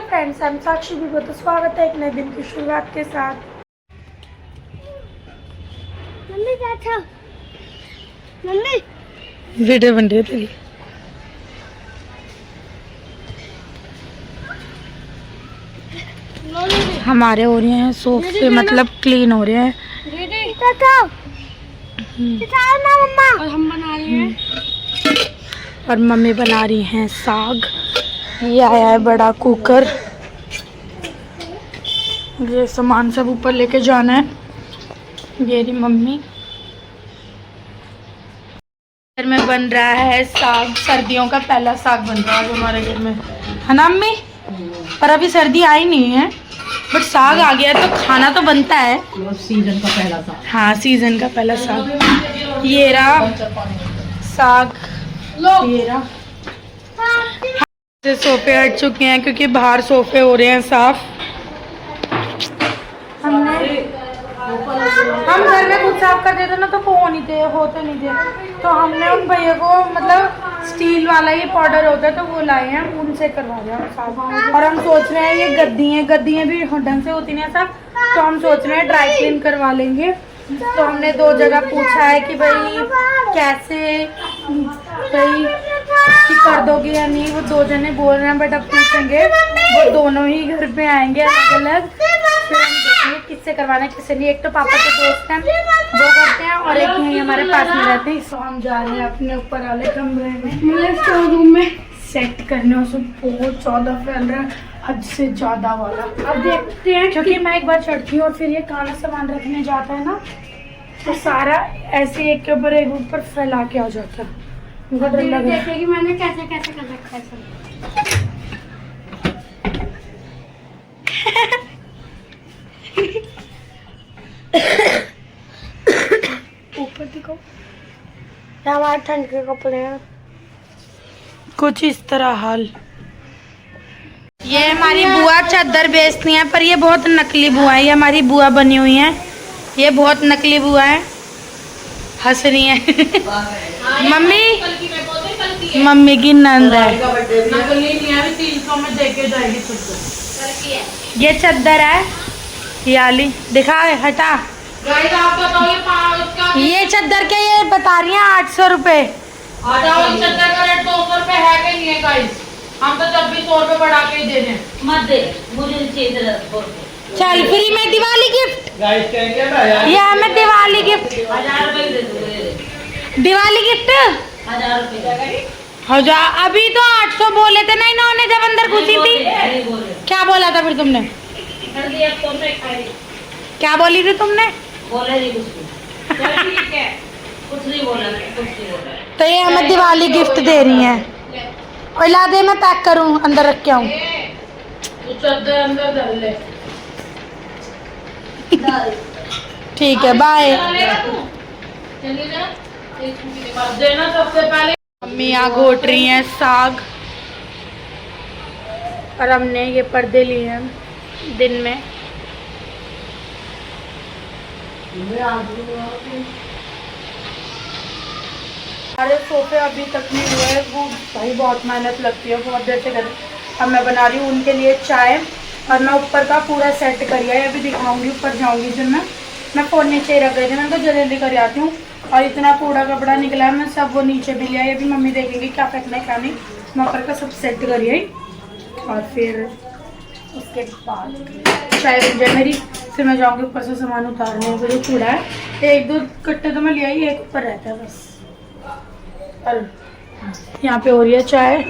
Friends, I am साक्षी विभो। तो स्वागत है एक नए दिन की शुरुआत के साथ। मम्मी क्या था? मम्मी वीडियो बन रही है तेरी। हमारे हो रहे हैं सोफे, मतलब क्लीन हो रहे हैं। मम्मा और हम बना रहे हैं और मम्मी बना रही हैं साग। ये आया है बड़ा कुकर। ये सामान सब ऊपर लेके जाना है। ये रही मम्मी। घर में बन रहा है साग। सर्दियों का पहला साग बन रहा है हमारे घर में, है ना मम्मी? पर अभी सर्दी आई नहीं है, बट साग आ गया तो खाना तो बनता है। सीजन का पहला साग। हाँ, सीजन का पहला साग। ये रहा साग। ये रहा। सोफे हट चुके हैं क्योंकि बाहर सोफे हो रहे हैं साफ। हम घर में खुद साफ कर देते ना तो वो होते नहीं थे। तो हमने उन भैया को, मतलब स्टील वाला ये पाउडर होता है तो वो लाए हैं, उनसे करवा दिया साफ। और हम सोच रहे हैं ये गद्दियाँ भी ढंग से होती नहीं सब, तो हम सोच रहे हैं ड्राई क्लीन करवा लेंगे। तो हमने 2 जगह पूछा है कि भाई कैसे भाई कि कर दोगे या नहीं। वो 2 जने बोल रहे हैं, बट अब पूछेंगे। वो दोनों ही घर पे आएंगे अलग अलग, फिर हम देखेंगे किससे करवाना है किससे नहीं। एक तो पापा के दोस्त हैं वो करते हैं, और एक यहीं हमारे पास में रहते हैं। तो हम जा रहे हैं अपने ऊपर वाले कमरे में, मतलब स्टोर रूम में सेट करने। उसमें बहुत ज़्यादा फैल रहा है, हद से ज़्यादा वाला। अब देखते हैं, क्योंकि मैं एक बार चढ़ती हूँ और फिर ये काला सामान रखने जाता है ना, तो सारा ऐसे एक के ऊपर एक ऊपर फैला के आ जाता है। मुझे डर लग रहा है कि मैंने कैसे कैसे कर रखा है सब। ऊपर दिखाओ। हमारे ठंड के कपड़े हैं कुछ इस तरह हाल। ये हमारी बुआ चादर बेचती हैं, पर ये बहुत नकली बुआ है। ये हमारी बुआ बनी हुई है, ये बहुत नकली बुआ है। हंस रही है मम्मी की नंद है। ये चादर है याली, दिखा हटा। ये चादर के ये बता रही हैं 800 रुपए। चादर का रेट 200 रुपए है कि नहीं है गाइस? हम तो जब भी 100 रुपए बढ़ा के ही दे दें। मत दे, मुझे चाहिए। चल फ्री में दिवाली गिफ्ट। गाइस कहेंगे ना यार, ये हमें दिवाली गिफ्ट, 1000 रुपए दे दो। दिवाली गिफ्ट 1000 रुपए। हजार। अभी तो 800 बोले थे ना इन्होंने जब अंदर घुसी थी। क्या बोला था फिर तुमने? क्या बोली थी तुमने? बोले नहीं कुछ भी। ठीक है, कुछ नहीं बोला, कुछ नहीं बोला। तो ये हमें दिवाली गिफ्ट दे रही हैं। और ला दे, मैं पैक करूं, अंदर रख के आऊं। तू चादर अंदर डाल ले। ठीक है, बाय। देना सबसे पहले। मम्मी यहाँ घोट रही हैं साग, और हमने ये पर्दे लिए हैं दिन में। सारे सोफे अभी तक नहीं हुए, वो भाई बहुत मेहनत लगती है, बहुत देर से कर। अब मैं बना रही हूँ उनके लिए चाय, और मैं ऊपर का पूरा सेट करिए अभी दिखाऊंगी। ऊपर जाऊंगी जब मैं फ़ोन नीचे ही रख गई थी, मैं तो जल्दी कर आती हूँ। और इतना कूड़ा कपड़ा निकला है, मैं सब वो नीचे भी लिया। अभी मम्मी देखेंगे क्या फेंकना है क्या नहीं। मैं ऊपर का सब सेट करिए, और फिर उसके बाद चाय बन जाए मेरी। फिर मैं जाऊँगी ऊपर से सामान उतारने को, जो कूड़ा है। 1-2 कट्टे तो मैं लिया ही, एक ऊपर रहता है बस। और यहाँ पे हो रही है चाय,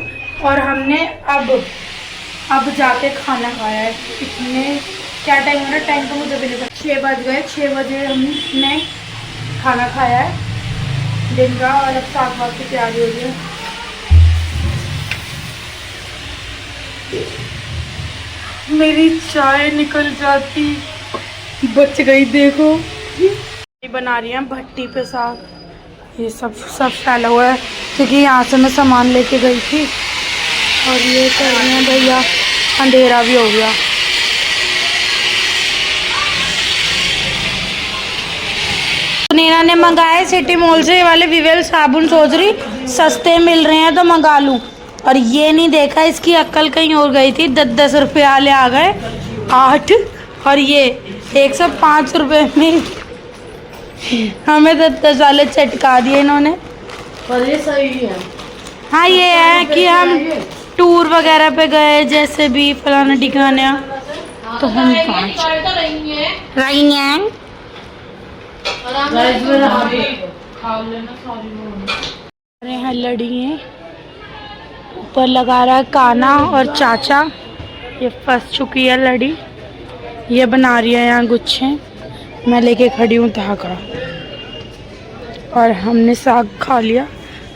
और हमने अब जाके खाना खाया है। कितने क्या टाइम हो रहा है? टाइम तो मुझे भी नहीं पता। 6 बज गए। 6 बजे हमने खाना खाया है दिन का, और अब 7 बजे की तैयारी हो रही है। मेरी चाय निकल जाती, बच गई। देखो बना रही हैं भट्टी पे साग। ये सब फैला हुआ है क्योंकि यहाँ से मैं सामान लेके गई थी। और ये कर रही हैं भैया, अंधेरा भी हो गया। नीना ने मंगाए सिटी मॉल से ये वाले विवेल साबुन, सोच रही सस्ते मिल रहे हैं तो मंगा लूँ। और ये नहीं देखा, इसकी अक्ल कहीं और गई थी। 10-10 रुपये वाले आ गए 8, और ये 105 रुपये में हमें 10-10 वाले चटका दिए इन्होंने। पर ये सही है। हाँ ये है कि हम टूर वगैरह पे गए, जैसे भी फलाना ठिकाना, तो हम 5 रही हैं। अरे यहाँ लड़ी है, ऊपर लगा रहा है काना और चाचा। ये फंस चुकी है लड़ी, ये बना रही है यहाँ गुच्छे। मैं लेके खड़ी हूँ धागा, और हमने साग खा लिया,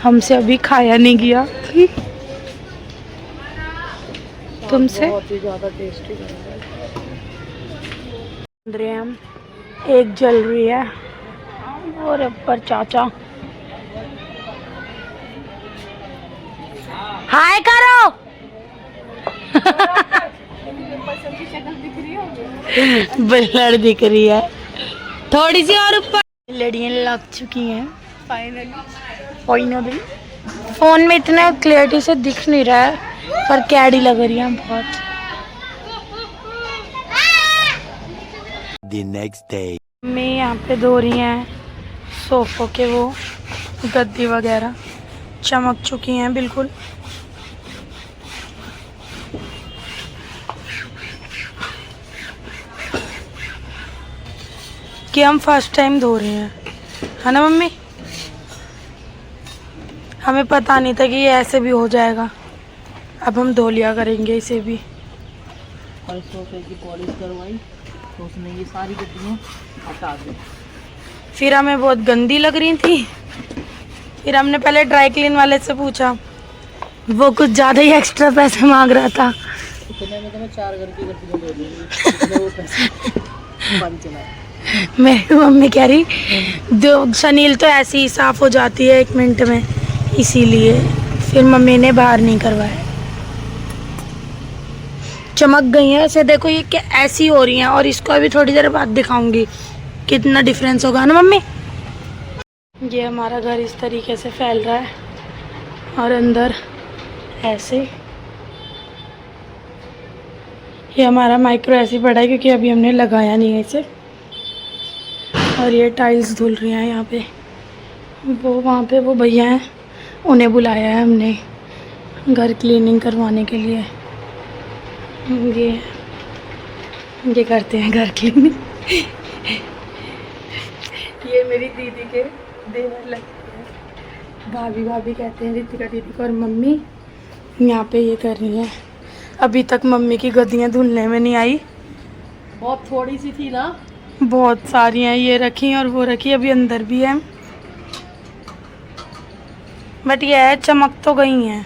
हमसे अभी खाया नहीं गया। तुमसे बहुत ही ज्यादा टेस्टी हम एक जल रही है, और ऊपर चाचा हाय करो। लड़ दिख रही है थोड़ी सी, और ऊपर लड़ियाँ लग चुकी हैं फाइनली। फोन में इतना क्लियरिटी से दिख नहीं रहा है, पर कैडी लग रही है बहुत। The next day. मैं यहाँ पे धो रही हैं सोफों के वो गद्दी वगैरह, चमक चुकी हैं बिल्कुल। कि हम फर्स्ट टाइम धो रहे हैं, है ना मम्मी? हमें पता नहीं था कि ये ऐसे भी हो जाएगा। अब हम धो लिया करेंगे इसे भी। और सोफे की पॉलिश करवाई तो उसने ये सारी गड्डियाँ हटा दी। फिर हमें बहुत गंदी लग रही थी, फिर हमने पहले ड्राई क्लीन वाले से पूछा, वो कुछ ज़्यादा ही एक्स्ट्रा पैसे मांग रहा था। इतने में तो मैं 4 घर की गड्डियाँ धो दूँगी, वो पैसे बंद चला। मेरी मम्मी कह रही दो सनील तो ऐसी ही साफ़ हो जाती है 1 मिनट में, इसीलिए फिर मम्मी ने बाहर नहीं करवाया। चमक गई हैं ऐसे, देखो ये क्या ऐसी हो रही हैं, और इसको अभी थोड़ी देर बाद दिखाऊंगी कितना डिफरेंस होगा ना मम्मी। ये हमारा घर इस तरीके से फैल रहा है, और अंदर ऐसे। ये हमारा माइक्रो ऐसे पड़ा है क्योंकि अभी हमने लगाया नहीं है इसे। और ये टाइल्स धुल रही हैं यहाँ पे, वो वहाँ पे वो भैया हैं, उन्हें बुलाया है हमने घर क्लीनिंग करवाने के लिए। ये करते हैं घर क्लीनिंग। ये मेरी दीदी के देवर लगते हैं, भाभी भाभी कहते हैं रितिका दीदी को। और मम्मी यहाँ पे ये कर रही हैं। अभी तक मम्मी की गद्दियाँ धुलने में नहीं आई, बहुत थोड़ी सी थी ना, बहुत सारी हैं। ये रखी और वो रखी, अभी अंदर भी है। बट ये है चमक तो गई हैं,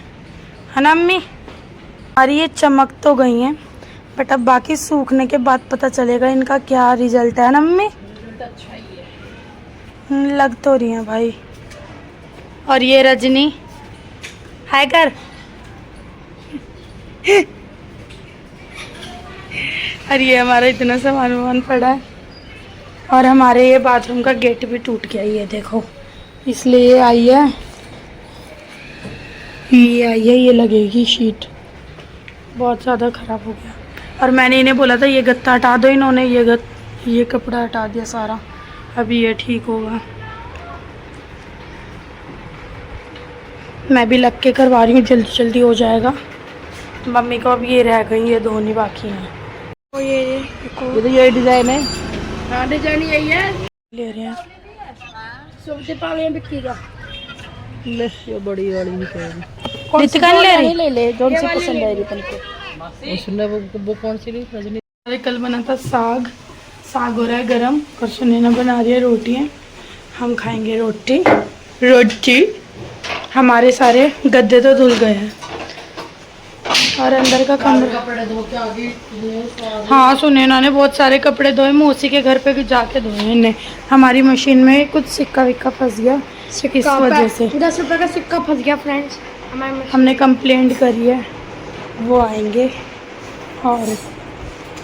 है ना मम्मी? हमारी ये चमक तो गई हैं, बट अब बाकी सूखने के बाद पता चलेगा इनका क्या रिजल्ट है ना मम्मी? अच्छा ही है। लग तो रही हैं भाई। और ये रजनी हाय कर। और ये हमारा इतना सामान पड़ा है, और हमारे ये बाथरूम का गेट भी टूट गया, ये देखो, इसलिए ये आई है, ये लगेगी शीट। बहुत ज़्यादा ख़राब हो गया, और मैंने इन्हें बोला था ये गत्ता हटा दो, इन्होंने ये कपड़ा हटा दिया सारा। अभी ये ठीक होगा। मैं भी लग के करवा रही हूँ, जल्दी जल्दी हो जाएगा। मम्मी को अब ये रह गई, ये धोनी बाकी हैं। तो ये तो यही डिज़ाइन है। हाँ डिजाइन यही है। ले रहे हैं। सबसे पहले बिक्री का ले ये बड़ी वाली भी चाहिए। रितिका ने ले रही? ले ले जो से पसंद है रितन को। उसने वो कौन सी ली रजनी? अरे कल बना था साग हो रहा है गरम, और सुनैना बना रही है रोटियाँ। हम खाएंगे रोटी। हमारे सारे गद्दे तो धुल गए हैं, और अंदर का कमरा। कपड़े धो के आगे। हाँ सुनैना ने बहुत सारे कपड़े धोए, मौसी के घर पे जाके धोए इन्हें। हमारी मशीन में कुछ सिक्का विक्का फंस गया, इस वजह से 10 रुपए का सिक्का फंस गया फ्रेंड्स। हमने कंप्लेंट करी है, वो आएंगे। और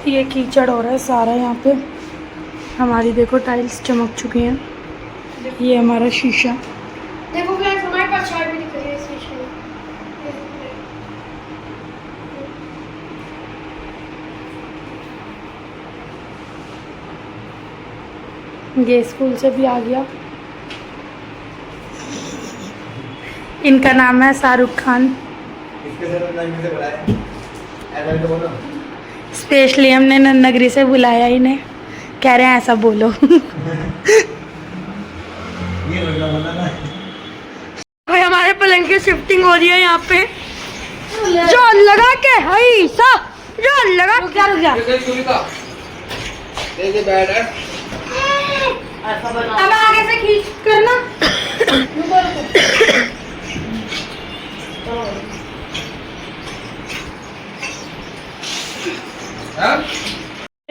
ये कीचड़ हो रहा है सारा यहाँ पे। हमारी देखो टाइल्स चमक चुकी हैं। ये हमारा शीशा, देखो फ्रेंड्स हमारे पास चाय भी दिख रही है शीशे में। ये स्कूल से भी आ गया। इनका नाम है शाहरुख खान। स्पेशली हमने नन्नगरी से बुलाया इन्हें, कह रहे हैं ऐसा बोलो। भाई हमारे पलंग की शिफ्टिंग हो रही है यहाँ पे। जान लगा के हाई सा, जान लगा क्या रुक जा। अब आगे से खींच करना।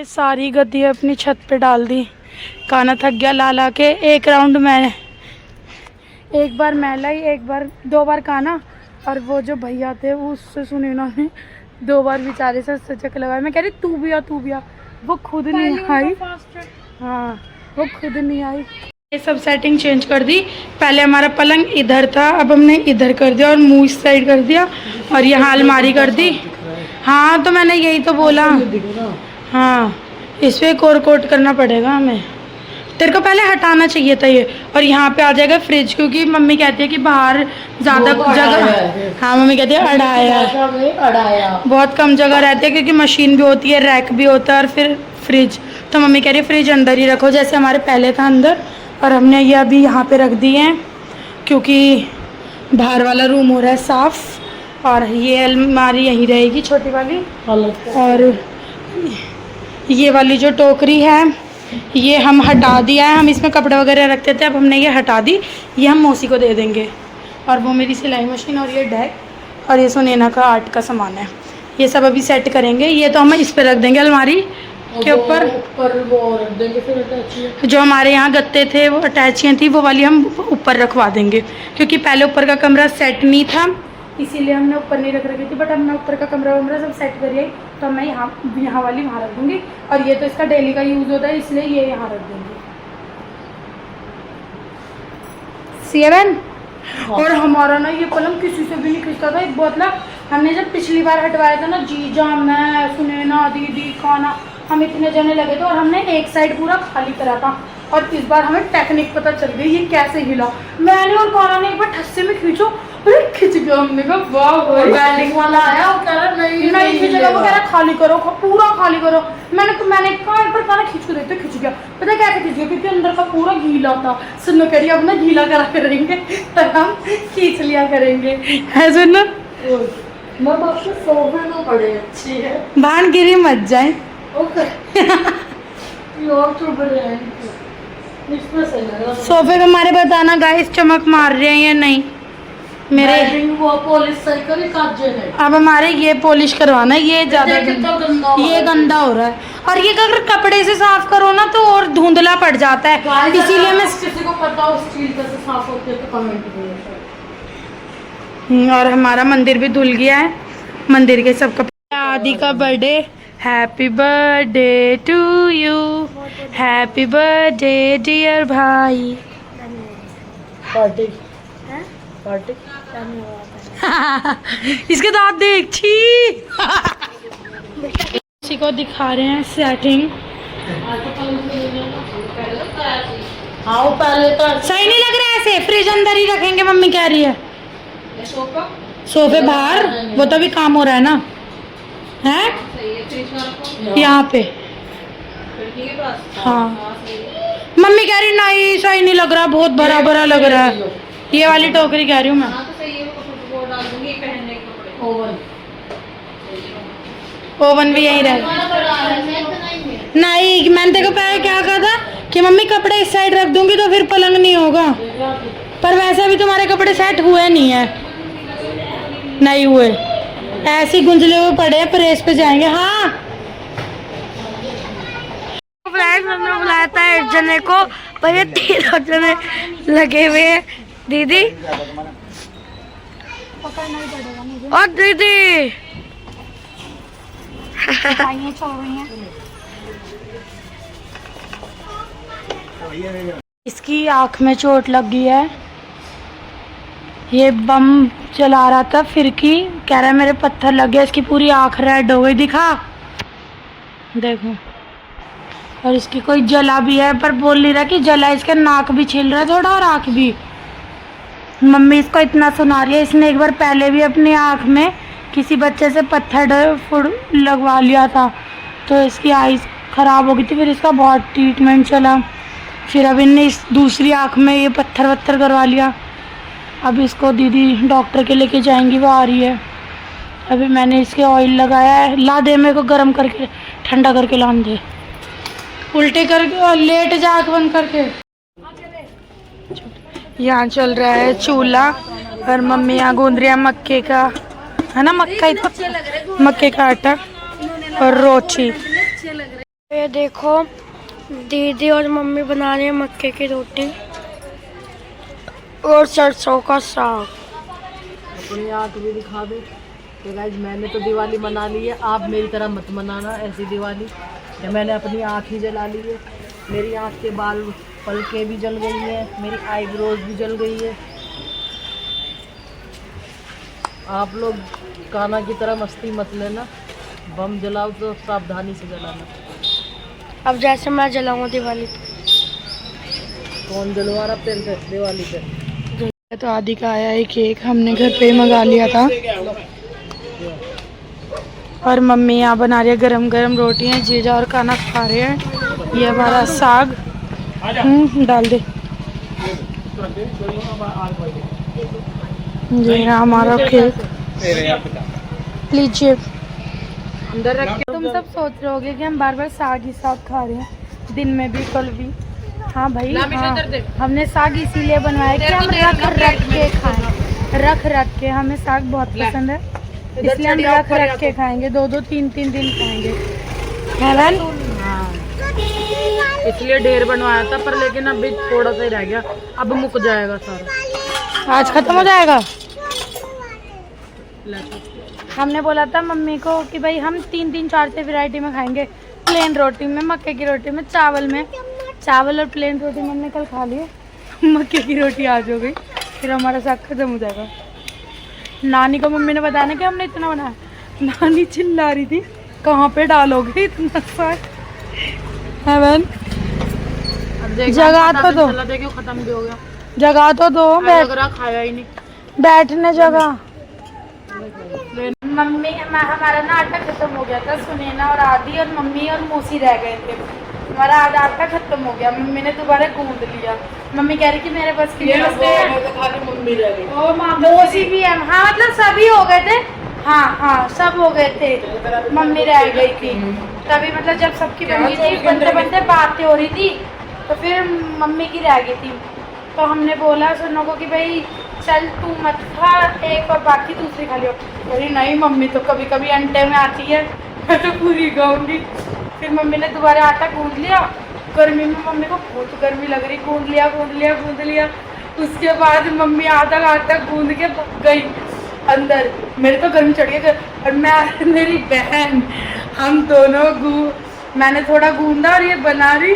सारी गद्दी अपनी छत पे डाल दी। खाना थक गया ला ला के। एक राउंड मैं, एक बार मैं लाई, एक बार 2 बार खाना, और वो जो भैया थे वो उससे सुनीना ने 2 बार बेचारे से चक्कर लगाया। मैं कह रही तू भी आ, वो खुद नहीं आई। हाँ वो खुद नहीं आई। ये सब सेटिंग चेंज कर दी। पहले हमारा पलंग इधर था, अब हमने इधर कर दिया और मुंह इस साइड कर दिया, और यहाँ अलमारी कर दी। हाँ तो मैंने यही तो बोला। हाँ इस पर एक और कोट करना पड़ेगा हमें। तेरे को पहले हटाना चाहिए था ये। और यहाँ पे आ जाएगा फ्रिज, क्योंकि मम्मी कहती है कि बाहर ज़्यादा जगह, हाँ मम्मी कहती है अड़ाया, बहुत कम जगह रहती है, क्योंकि मशीन भी होती है, रैक भी होता है, और फिर फ्रिज। तो मम्मी कह रही है फ्रिज अंदर ही रखो, जैसे हमारे पहले था अंदर, और हमने ये अभी यहाँ पे रख दिए हैं, क्योंकि बाहर वाला रूम हो रहा है साफ़। और ये अलमारी यहीं रहेगी छोटी वाली, और ये वाली जो टोकरी है ये हम हटा दिया है। हम इसमें कपड़े वगैरह रखते थे, अब हमने ये हटा दी। ये हम मौसी को दे देंगे। और वो मेरी सिलाई मशीन, और ये डेक, और ये सुनैना का आर्ट का सामान है। ये सब अभी सेट करेंगे। ये तो हम इस पर रख देंगे अलमारी के ऊपर वो रख देंगे। फिर जो हमारे यहाँ गत्ते थे वो अटैचियाँ थी, वो वाली हम ऊपर रखवा देंगे, क्योंकि पहले ऊपर का कमरा सेट नहीं था, इसीलिए हमने ऊपर नहीं रख रखी थी। बट हमने ऊपर का कमरा वमरा सब सेट करिए, तो मैं यहाँ वाली वहाँ रख दूँगी। और ये तो इसका डेली का यूज़ होता है, इसलिए ये यहाँ रख दूँगी। 7 और हमारा ना ये पलंग किसी से भी नहीं खिंचता था। एक बोतला हमने जब पिछली बार हटवाया था ना, जीजा, मैं, सुनैना, दीदी, खाना, हम इतने जने लगे थे, और हमने एक साइड पूरा खाली करा था। और इस बार हमें टेक्निक पता चल गई ये कैसे हिला। मैंने और खाना ने एक बार ठस्से में खींचो, अरे खिंच गया। हमने कहा वाह, बैलिंग वाला आया, वो कह रहा नहीं खींचेगा, वो कह रहा खाली करो, पूरा खाली करो। मैंने कहा एक बार खाना खींच को देखते, खिंच गया। पता है कैसे खिंच गया? क्योंकि अंदर का पूरा गीला था। सुनो करिए अब ना गीला करा करेंगे, तो हम खींच लिया करेंगे, है सुनो। मैम आपके सोफे तो बड़े अच्छे हैं, भान गिरी मत जाए। सोफे पे हमारे बताना गाइस चमक मार रहे हैं या नहीं मेरे। वो पॉलिश सही करी काजे है। अब हमारे ये पॉलिश करवाना है, ये ज्यादा ये गंदा हो रहा है। और ये अगर कपड़े से साफ करो ना तो और धुंधला पड़ जाता है, इसीलिए मैं किसी को पता हो स्टील कैसे साफ होते हैं तो कमेंट करिए। और हमारा मंदिर भी धुल गया है। मंदिर के सब कपड़े। आदि का birthday, happy birthday to you, happy birthday dear भाई। पार्टी पार्टी इसके दांत देख, छी। किसी को दिखा रहे हैं सेटिंग। हाँ पहले तो सही नहीं लग रहा है ऐसे। फ्रिज अंदर ही रखेंगे, मम्मी कह रही है। सोफे बाहर, वो तो भी काम हो रहा है ना, है यहाँ पे। हाँ मम्मी कह रही नहीं सही नहीं लग रहा, बहुत बड़ा बड़ा लग रहा है। ये वाली टोकरी कह रही हूँ मैं। ओवन भी यही रहेगा। नहीं मैंने तेरे को पहले क्या कहा था कि मम्मी कपड़े इस साइड रख दूंगी तो फिर पलंग नहीं होगा, पर वैसे भी तुम्हारे कपड़े सेट हुए नहीं है, नहीं हुए, ऐसे ही गुंजले हुए पड़े हैं, प्रेस पे जाएंगे। हाँ फ्रेंड्स हमने बुलाया था एक जने को, पर ये 3 जने लगे हुए हैं। दीदी और दीदी इसकी आँख में चोट लग गई है। ये बम चला रहा था फिरकी, कह रहा है मेरे पत्थर लग गया, इसकी पूरी आँख रेड हो गई। दिखा देखो और इसकी कोई जला भी है, पर बोल नहीं रहा कि जला, इसका नाक भी छिल रहा है थोड़ा और आँख भी। मम्मी इसको इतना सुना रही है, इसने एक बार पहले भी अपनी आँख में किसी बच्चे से पत्थर फुड़ लगवा लिया था, तो इसकी आईज ख़राब हो गई थी, फिर इसका बहुत ट्रीटमेंट चला, फिर अब इनने इस दूसरी आँख में ये पत्थर वत्थर करवा लिया। अब इसको दीदी डॉक्टर के लेके जाएंगी, वो आ रही है। अभी मैंने इसके ऑयल लगाया है, ला दे मेरे को गर्म करके, ठंडा करके ला दे, उल्टे करके और लेट जा आँख बंद करके। यहाँ चल रहा है चूल्हा और मम्मी यहाँ गूंद रही है मक्के का, है ना, मक्का ही तो, मक्के का आटा और रोटी। ये देखो दीदी और मम्मी बना रही है मक्के की रोटी और सरसों का साग। अपनी आँख भी दिखा दे। तो गाइस मैंने तो दिवाली मना ली है, आप मेरी तरह मत मनाना ऐसी दिवाली। कि मैंने अपनी आँख ही जला ली है, मेरी आँख के बाल पलके भी जल गई है, मेरी आईब्रोज भी जल गई है। आप लोग काना की तरह मस्ती मत लेना, बम जलाओ तो सावधानी से जलाना। अब जैसे मैं जलाऊंगा दिवाली पे। कौन जलवा रहा तेरे से दिवाली पे? तो आदि का आया है केक, हमने घर पे ही मंगा लिया था। और मम्मी यहाँ बना रही है गरम गरम रोटियाँ, जीजा और खाना खा रहे हैं। ये हमारा साग डाल दे, ये हमारा केक लीजिए। अंदर रख के तुम सब सोच रहे होगे कि हम बार बार साग ही साग खा रहे हैं, दिन में भी कल भी। हाँ भाई, हाँ, हमने साग इसीलिए बनवाया कि हम रख रख के खाएं, रख रख के। हमें साग बहुत पसंद है, इसलिए हम रख रख के खाएंगे, 2-2 3-3 दिन खाएंगे। हेवन, इसलिए ढेर बनवाया था, पर लेकिन अभी थोड़ा सा ही रह गया, अब मुक जाएगा सारा। आज खत्म हो जाएगा। हमने बोला था मम्मी को कि भाई हम 3-3 4 वैरायटी में खाएंगे, प्लेन रोटी में, मक्के की रोटी में, चावल में। चावल और प्लेन रोटी में हमने कल खा लिए, मक्के की रोटी आज हो गई, फिर हमारा साग खत्म हो जाएगा। नानी को मम्मी ने बताया ना कि हमने इतना बनाया, नानी चिल्ला रही थी कहाँ पे डालोगे इतना साग। हेवन, जगह तो दो, खत्म भी हो गया, जगह तो दो, खाया ही नहीं, बैठने जगह। मम्मी हमारा ना आटा खत्म हो गया था, सुनैना और आदि और मम्मी और मौसी रह गए थे, हमारा आधा आटा खत्म हो गया, मम्मी ने दोबारा गूंद लिया। मम्मी कह रही कि मेरे बस की मम्मी रह गई, मौसी भी है, हाँ मतलब सभी हो गए थे, हाँ हाँ सब हो गए थे, मम्मी रह गई थी तभी, मतलब जब सबकी बन गई थी, बनते बनते बातें हो रही थी, तो फिर मम्मी की रह गई थी। तो हमने बोला सुनो को कि भाई चल तू मत खा एक और बाकी दूसरी खा लियो। अरे नहीं मम्मी तो कभी कभी अंटे में आती है, मैं तो पूरी खाऊंगी। फिर मम्मी ने दोबारा आटा गूंद लिया, गर्मी में मम्मी को बहुत गर्मी लग रही, गूंद लिया। उसके बाद मम्मी आधा आटा गूंद के गई अंदर, मेरे तो गर्मी चढ़ गई। और मैं मेरी बहन, हम दोनों मैंने थोड़ा गूंदा और ये बना रही,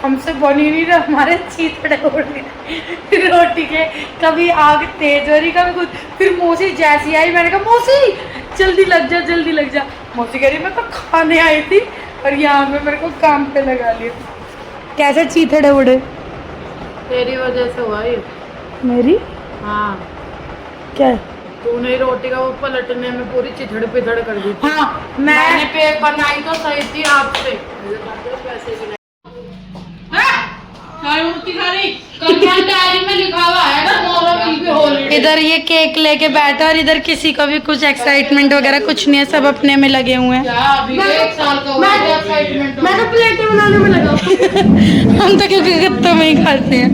हमसे बनी नहीं रहा, हमारे चीथड़े उड़ गए रोटी के, कभी आग तेज हो रही कभी कुछ। फिर मौसी जैसी आई, मैंने कहा मौसी जल्दी लग जा। मौसी कह रही मैं तो खाने आई थी और यहाँ पे मेरे को काम पे लगा लिया। कैसे चीथड़े उड़े? तेरी वजह से हुआ ये। मेरी? हाँ, क्या? तूने रोटी का वो पलटने में पूरी चिथड़ पिथड़ कर दी थी। हाँ, मैंने पे बनाई तो सही थी आपसे। इधर ये केक लेके बैठा और इधर किसी को भी कुछ एक्साइटमेंट वगैरह कुछ नहीं है, सब अपने में लगे हुए हैं। मैं तो प्लेटें बनाने में लगा। हम तो क्योंकि गत्तों में ही खाते हैं।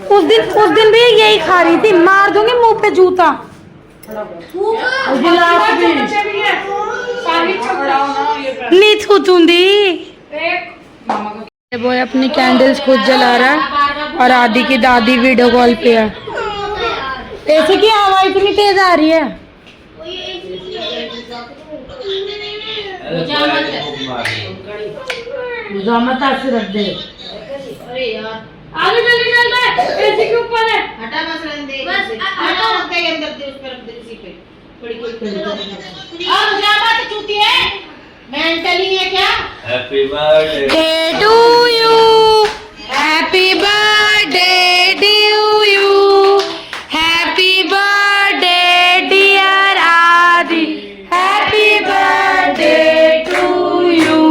उस दिन भी यही खा रही थी, मार दूंगी मुंह पे जूता। नहीं थूथूंदी। वो अपनी कैंडल्स खुद जला रहा है और आदि की दादी वीडियो कॉल पे है। ऐसे की आवाज इतनी तेज आ रही है? मत ऐसे रख दे। आगे जल्दी चल दे, एसी के ऊपर है, हटा मत रहने दे, बस हटा मत दे, अंदर दे, उस पर रख दे, इसी पे बड़ी कोई और जामा तो चूती है। मैं मेंटली है क्या? Happy birthday to you, happy birthday to you, happy birthday dear Adi, happy birthday to you,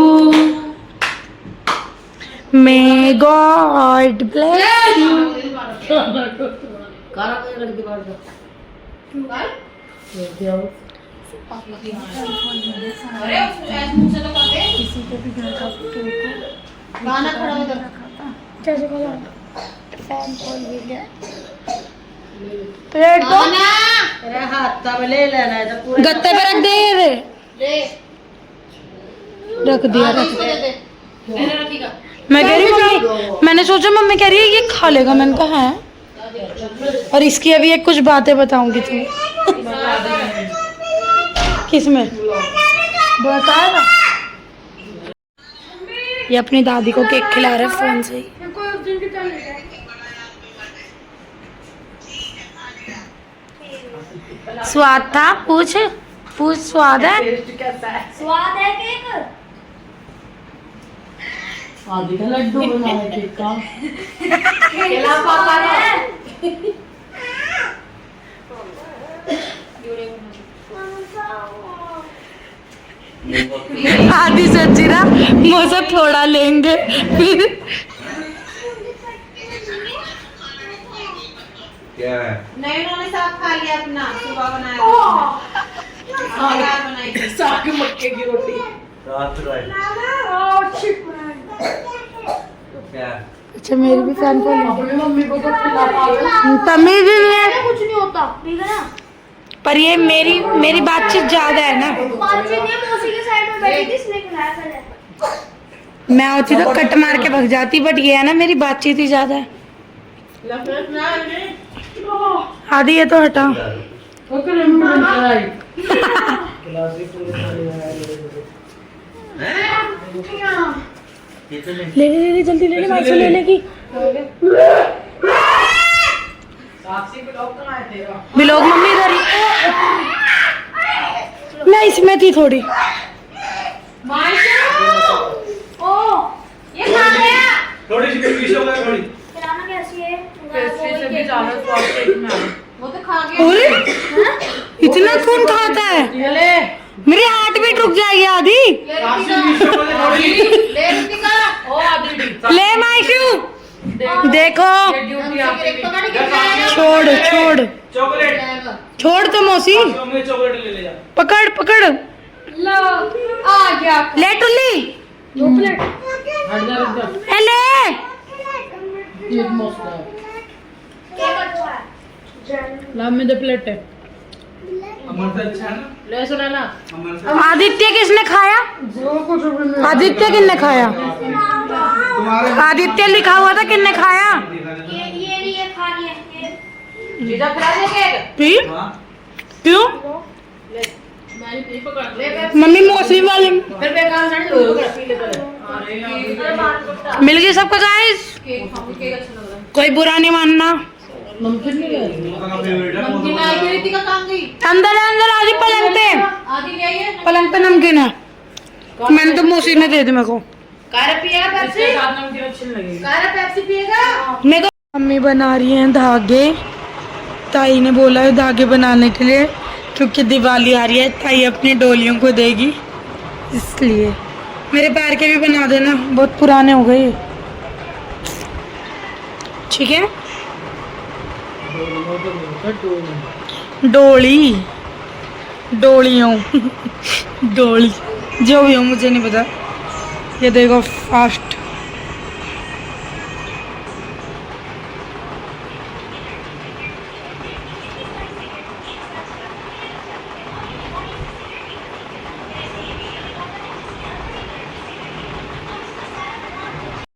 may God bless you. कारा पे रख दे बाहर का। ये क्या हो? अरे ऐसे मुंह से तो कर दे। किसी के भी घर का केक गाना खड़ा हो कर। कैसे बोला फैन खोल भी गया प्लेट को अरे हाथ तब ले लेना है तो पूरा गत्ते पे रख दे ये ले रख दिया रख इसको दे दे। मैंने रखीगा। मैं कह रही हूँ मम्मी, मैंने सोचा मम्मी कह रही है ये खा लेगा, मैंने कहा है। और इसकी अभी एक कुछ बातें बताऊंगी तुम्हें। किसमें बताएगा? ये अपनी दादी को केक खिला रहा है फोन से ही। स्वाद था? पूछ पूछ, स्वाद है? आदि का लड्डू बना है केक का। केला पापा ने। आधी सब्जी ना मुझसे थोड़ा लेंगे फिर क्या है? नहीं उन्होंने साग खा लिया अपना, सुबह बनाया बनाई थी। साग मक्के की रोटी। रात रात क्या? अच्छा मेरी भी फैन को अपनी मम्मी को तो खिला पावे। तमीज ही नहीं है, कुछ नहीं होता ठीक है ना। पर ये मेरी बातचीत ज्यादा है ना। बातचीत ये मौसी के साइड में बैठी थी, इसने खिलाया पहले। मैं होती तो कट मार के भग जाती, बट ये है ना मेरी बातचीत ही ज्यादा है। आदि ये तो हटा। ले जल्दी ले ले, से ले लेगी। बिलोग मम्मी इधर ही। मैं इसमें थी थोड़ी। ओ ये खा गया। थोड़ी सी पीछे हो गया थोड़ी। खिलाना कैसी है? पेस्ट्री से भी ज्यादा स्वाद केक में है। वो तो खा गया। अरे इतना कौन खाता है? ये ले मेरी हार्ट बीट रुक जाएगी आदि। ले रितिका। ओ आदि ले माइशू देखो, ड्यूटी आपकी भी। छोड़ छोड़ चॉकलेट छोड़ तो मौसी, मम्मी चॉकलेट ले ले जा। पकड़ पकड़ लो आ गया। ले टुल्ली, हट जा रुक जा। ए ले। ये मस्त है। केक अच्छा है। लाभ में दे प्लेट है। अमर से अच्छा है ना? ले सुना ना। अमर से आदित्य किसने खाया? आदित्य किसने खाया? तुम्हारे आदित्य लिखा हुआ था, किसने खाया? ये खा लिया ये। जीजा खिला दे केक। पी हाँ क्यों? मैं नहीं पकड़ ले। मम्मी मौसमी वाली फिर बेकार नहीं होगा पी ले पहले। अरे मिल गई सबको गाइस। केक खाओ, केक अच्छा लग रहा है। कोई बुरा नहीं मानना। नमकीन नहीं है। तुम्हारा फेवरेट है नमकीन लाई थी रितिका, कहाँ गई? अंदर है, अंदर आदि पलंग पे, आदि ले आई है। पलंग पे नमकीन है। मैंने तो मौसी ने दे दी मेरे को। कारा पिएगा पेप्सी? इसके साथ नमकीन अच्छी नहीं लगेगी। कारा पेप्सी पिएगा? मेरे को मम्मी बना रही हैं धागे। ताई ने बोला है धागे बनाने के लिए, क्योंकि दिवाली आ रही है, ताई अपनी डोलियों को देगी, इसलिए। मेरे पैर के भी बना देना, बहुत पुराने हो गए। ठीक है। डोली डोलियों डोली जो भी हो मुझे नहीं पता। ये देखो फास्ट